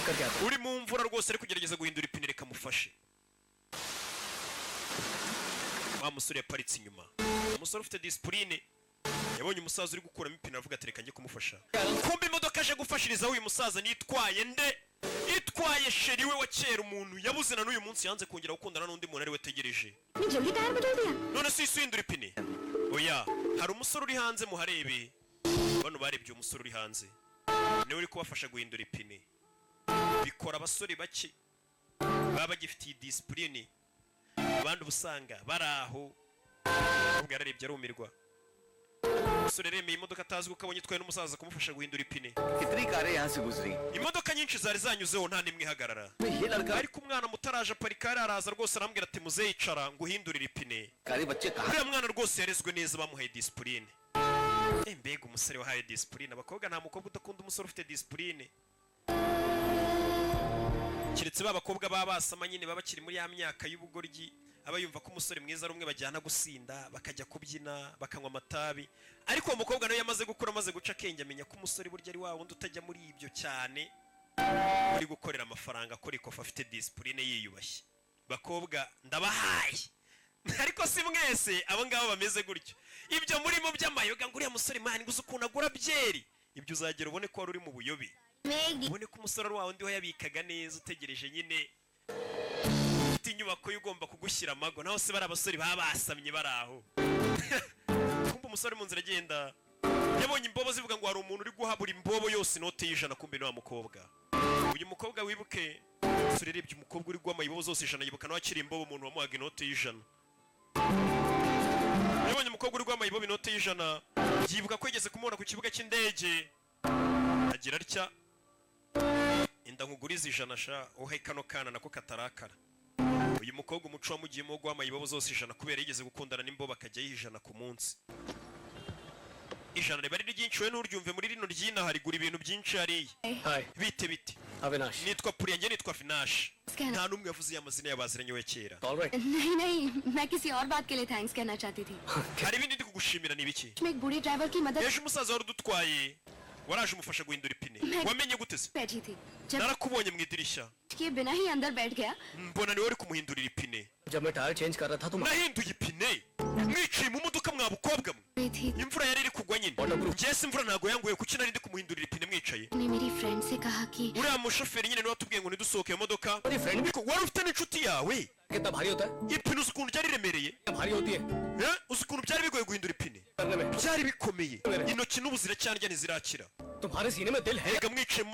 करके आता uri mu mvura rwose ari kugerageza guhindura ipine reka mufashe wa musore yaparitse inyuma umusore ufite disipurine yabonye umusaza uri gukuramo ipine avuga ati reka njye kumufasha kumbe imodoka aje gufashirizaho uyu musaza nitwaye nde itwaye sheri we wa kera umuntu yabuze na n'uyu munsi yanze kongera gukundana n'undi muntu ari we tegereje जल्दी टायर बदल दिया none si isindura ipine oya hari umusore uri hanze muharebe bano barebye umusore uri hanze niwe uri kubafasha guhindura ipine bikora abasore bake baba bagifitiye disipurine abandi ubusanga bari aho ubwo yararebye arumirwa umusore remeye imodoka atazi ko abonye itwaye n'umusaza kumufasha guhindura ipine कितनी कारें यहाँ से गुजरी imodoka nyinshi zari zanyuzeho nta nimwe ihagarara ये लड़का ariko umwana mutaraje aparika araza rwose arambwira ati muze yicara ngo uhindurire ipine कारी बच्चे कहाँ uriya mwana rwose yarezwe neza bamuhaye disipurine mbega umusore wahaye disipurine abakobwa nta mukobwa udakunda umusore ufite disipurine keretse ba bakobwa baba basama nyine baba bakiri muri ya myaka y'ubugoryi aba yumva ko umusore mwiza ari umwe bajyana gusinda bakajya kubyina bakanywa amatabi ariko uwo mukobwa nawe yamaze gukura amaze guca akenge amenya ko umusore burya ari wa wundi utajya muri ibyo cyane uri gukorera amafaranga akora ikofa afite disipurine yiyubashye bakobwa ndabahaye ariko si mwese abo ngabo bameze gutyo ibyo murimo by'amayoga ngo uriya musore mani nguze ukuntu agura byeri ibyo uzagera ubone ko wari uri mu buyobe ubone ko umusore ari wa wundi wayabikaga neza utegereje nyine ufite inyubako y'ugomba kugushyira amago naho se bari abasore baba basamye bari aho kumva umusore mu nzira agenda yabonye imbobo zivuga ngo hari umuntu uri guhabura imbobo yose inote y'ijana kumbe ni wa mukobwa uyu mukobwa wibuke urebye umukobwa uri guha amayibobo zose ijana yibuka nawe akiri imbobo umuntu wamuhaga inote y'ijana yabonye umukobwa uri guha amayibobo inote y'ijana yibuka ko yigeze kumubona ku kibuga cy'indege agira atya inda nkuguriza ijana sha uhe kano kana nako katarakara uyu mukobwa umuco wamugiyemo guha amayibobo zose ijana kubera yigeze gukundana n'imbobo akajya yijana ku munsi ijana riba ari ryinshi we nturyumve muri rino ryina harigura ibintu byinshi hariya hi bite bite Avinash nitwa Puriyange nitwa Finash nta numwe yavuze amazina y'abaziranye we kera alright नहीं नहीं मैं किसी और बात के लिए थैंक्स कहना चाहती थी hari ibindi ndi kugushimira ni biki मैं एक बूढ़े ड्राइवर की मदद ejo umusaza wari udutwaye waraje umufasha guhindura ipine wamenye gute se बैठी थी जब narakubonye mu idirishya के बिना ही अंदर बैठ गया mbona niwe uri kumuhindurira ipine जब मैं टायर चेंज कर रहा था तो nahinduye ipine mwiciye mu modoka mwa bukobwa mwe गई थी imvura yari iri kugwa nyine njye se imvura ntago yanguye kuki nari ndi kumuhindurira ipine mwicaye ने मेरी फ्रेंड से कहा कि uriya mushoferi nyine niwe watubwiye ngo ntidusohoke iyo modoka मेरी friend ariko wari ufite n'inshuti yawe कितना भारी होता है ipine uzi ukuntu ryari riremereye भारी होती है uzi ukuntu byari bigoye guhindura ipine करने में byari bikomeye intoki n'ubu ziracyandya ntizirakira तुम्हारे सीने में दिल है rega mwicaye mu